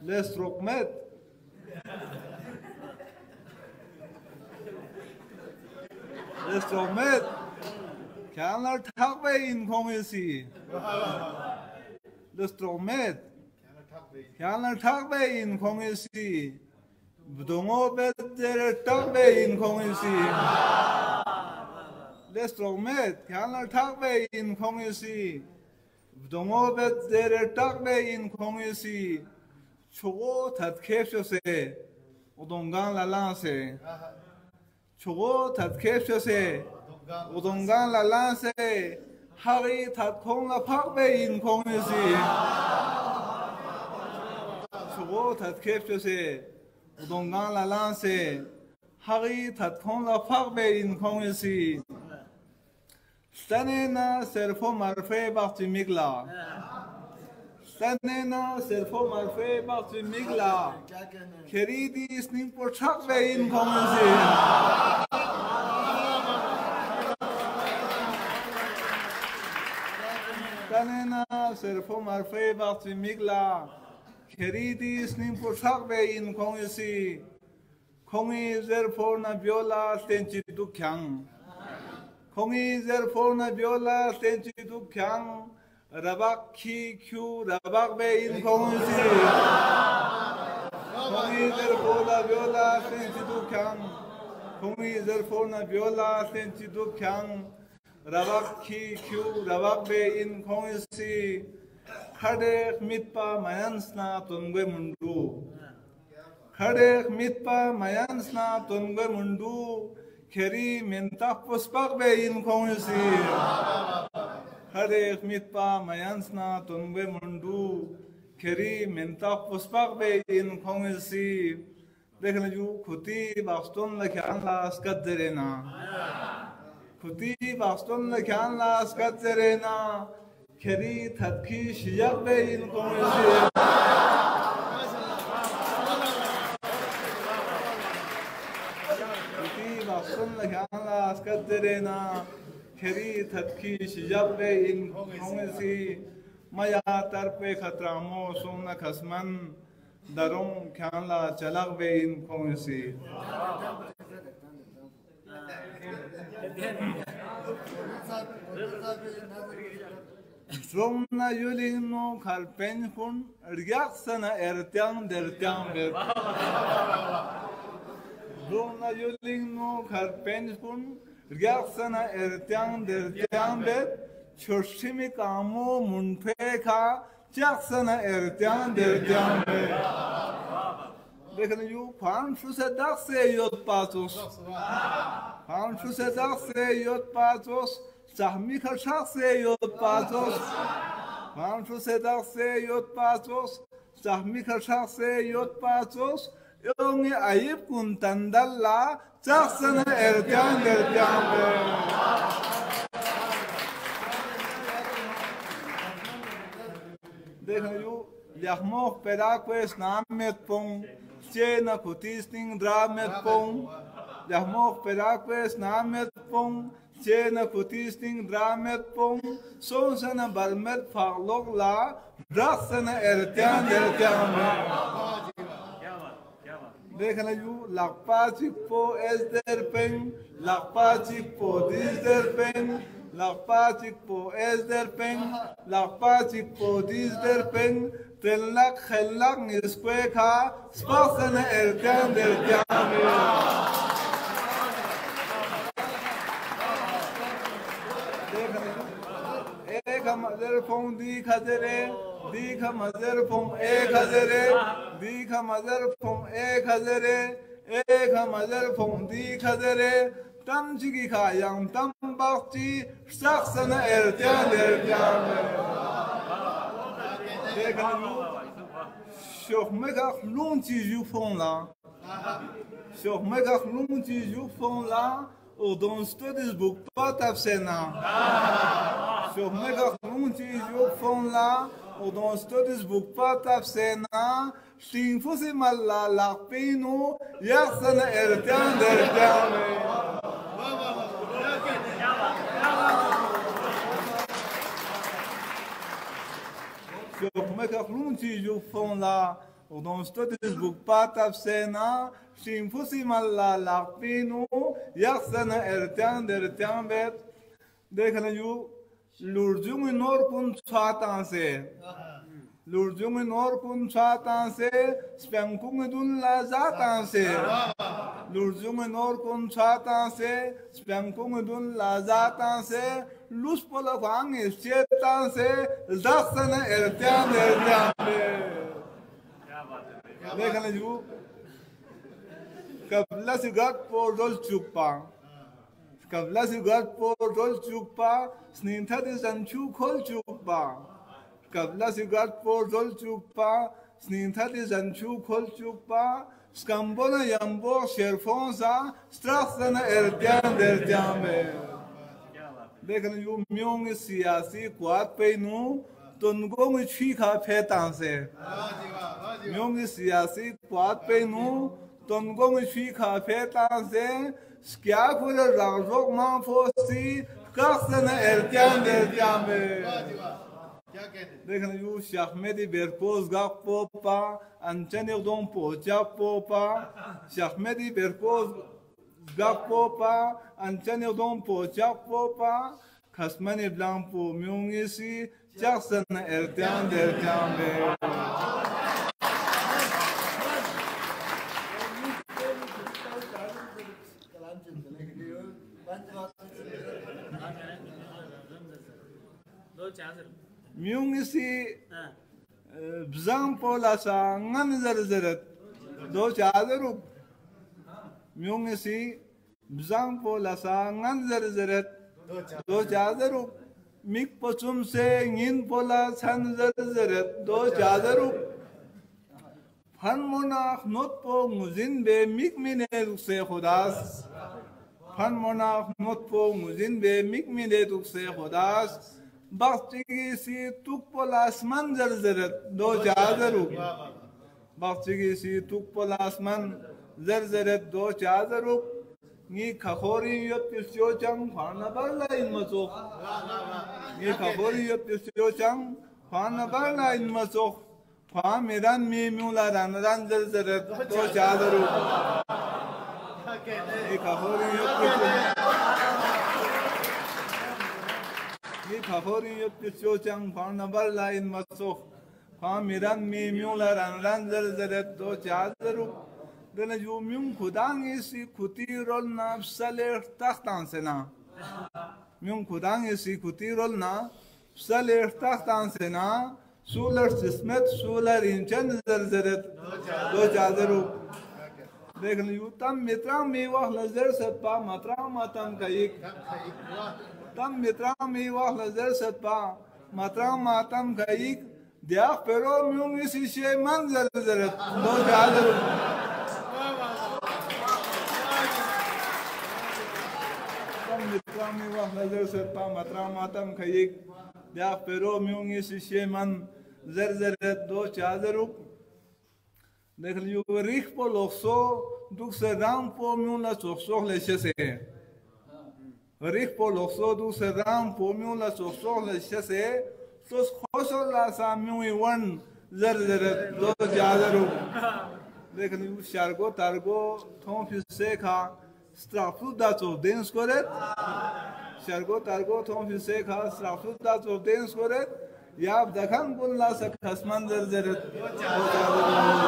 L'estromet. L'estromet. Kärnlar takbe in kongesi. L'estromet. Kärnlar takbe in kongesi. Bdongo bedere takbe in kongesi. L'estromet. Kärnlar takbe in kongesi. Bdongo bedere takbe in kongesi. Chogo tadkefshose. Udongan lalanse. Chogo tadkefshose. Udongan lalanse. Hari tadkong la pakbe in kongesi. Chogo tadkefshose. Udongan lalanse. Hari tadkong la pakbe in kongesi. Stanena serfo marfe bakti migla. Stanena serfo marfe bakti migla. Keridi sning por chakbe in kongesi. Stanena serfo marfe bakti migla. Keridi sning por chakbe in kongesi. Kongi zerfo na viola stenchi dukyang. Kongi zerfo na viola stenchi dukyang. Rabak ki kyu rabak be in kongesi. Kongi zerfo na viola stenchi dukyang. Kongi zerfo na viola stenchi dukyang. Rabak ki kyu rabak be in kongesi. Khadek mitpa mayansna tungwe mundu. Khadek mitpa mayansna tungwe mundu. Keri mentah puspak be in kongesi. Khadek mitpa mayansna tungwe mundu. Keri mentah puspak be in kongesi. देखने जो खुदी बास्तों लख्यान लास कर दे ना खुदी बास्तों लख्यान लास कर दे ना खेरी थकी शियक बे इनको मिले खुदी बास्तों लख्यान लास कर दे ना खेरी थकी शियक बे इनको मिले माया तरपे खतरामो सोना कस्मन दारों ख्याला चलाक बे इन कौनसी रोमना युलिनो खालपेन कुन रियाक्शना एरत्यांग दरत्यांग बे रोमना युलिनो खालपेन कुन रियाक्शना एरत्यांग दरत्यांग बे छोटी कामो मुंफे का Jacksona ertyan dertyan be. देखने यू फांशु से दाख से योद पाचोस फांशु से दाख से योद पाचोस सहमी खर्चाक से योद पाचोस फांशु से दाख से योद पाचोस सहमी खर्चाक से योद पाचोस योंगे आयब कुंतंदल्ला Jacksona ertyan dertyan be. देखने जो यहमों पेराक्वेस नाम में पोंग चेना कुतीस्टिंग ड्राम में पोंग यहमों पेराक्वेस नाम में पोंग चेना कुतीस्टिंग ड्राम में पोंग सोंसना बलमेट फालोग ला ड्रासना एरत्यान एरत्यान में देखने जो लक्पाचिक पो एस दर पेंग लक्पाचिक पो दिस दर पेंग Lakpatik po es der pen, lakpatik po dis der pen, telak khellak nisqueka, spasana erkan der jame. Eka mazer pong di khazere, di kha mazer pong e khazere, di kha mazer pong e khazere, eka mazer pong di khazere. Tam jigi kayang tam bakti saksana ertyan ertyan देखने शोक में का लूं चीज़ यू phone ला शोक में का लूं चीज़ यू फोन ला और दोस्तों इस बुक पर तब से ना शोक में का लूं चीज़ यू फोन ला और दोस्तों इस बुक पर तब से ना सिंफु से मल्ला लापिनो यासन एरत्यान एरत्यान शोक में का लूं चीज़ यू फोन ला Udan studies book part of Sena, Shimfusi Malla Lapinu, Yaxana Ertian, Dertian Bet, देखना यू लुर्जुम नोर पुन छाता से लुर्जुम नोर पुन छाता से स्पेंकुंग दुन लाजाता से लुर्जुम नोर पुन छाता से स्पेंकुंग दुन लाजाता से लुस पोला वांग चेता से दक्षन एरत्यान एरत्यान देखना यू कबला से गट portal चुप्पा Kabla si gat po rol chukpa, sninta di zanchu khol chukpa. Kabla si gat po rol chukpa, sninta di zanchu khol chukpa. Skambona yambo sherfonsa, straxana ertian dertian be. देखना you Mueang सियासी क्वात पे नू तुनको में छीखा फेतां से Mueang सियासी क्वात पे नू तुनको में छीखा फेतां से क्या कुछ राजोक मां फोसी कसन एरतियान देरतियान में देखना यू शख्मेदी बेरपोज गाप पोपा अंचन एकदम पोचा पोपा शख्मेदी बेरपोज गाप पोपा अंचन एकदम पोचा पोपा खसमन ब्लां पो म्योंगेसी कसन एरतियान देरतियान में म्यूंगसी बजाम पोला सा ngन जरजरत दो चादर म्यूंगसी बजाम पोला सा ngन जरजरत दो चादर मिक पचुम से गिन पोला छन जरजरत दो चादर फन मोनाख नोट पो मुजिन बे मिक मिने से खुदास फन मोनाख नोट पो मुजिन बे मिक मिने से खुदास बख्तिगी सी तुक पोलासमन जरजरत दो चादरू बख्तिगी सी तुक पोलासमन जरजरत दो चादरू नी खखोरी योत पिस्यो चंग फाना बरला इन मसोख नी खखोरी योत पिस्यो चंग फाना बरला इन मसोख फा मेरन मी म्यूला रन जरजरत दो चादरू नी खखोरी योत ये खबरी ये पिछो चंग फाना बरला इन मसोख फा मिरन में म्यूला रन जरजरत दो चादरू दने जो म्यूं खुदांग इसी खुती रोल ना सले तख्तान से ना म्यूं खुदांग इसी खुती रोल ना सले तख्तान से ना सूलर सिस्मत सूलर इंचन जरजरत दो चादरू देखने यू तम मित्रा में वह लजर सत्पा मतरा मतम का एक तम मित्रा में वह लजर सत्पा मतरा मातम का एक दिया पेरो म्यूंग इसी शे मन जरजरत दो चादर तम मित्रा में वह लजर सत्पा मतरा मातम का एक दिया पेरो म्यूंग इसी शे मन जरजरत दो चादर देख लियो रिख पो लोक्सो दुख से राम पो म्यूं ला चोक्सो लेशे से रिख पो लोक्सो दुख से राम पो म्यूं ला चोक्सो लेशे से तो खोसो ला सा म्यूं वन जरजरत दो चादरू देख लियो शारगो तारगो थों फिसे खा स्ट्राफु दा चो देंस कोरेत शारगो तारगो थों फिसे खा स्ट्राफु दा चो देंस कोरेत या दखन बुल्ला सा खसमन जरजरत दो चादरू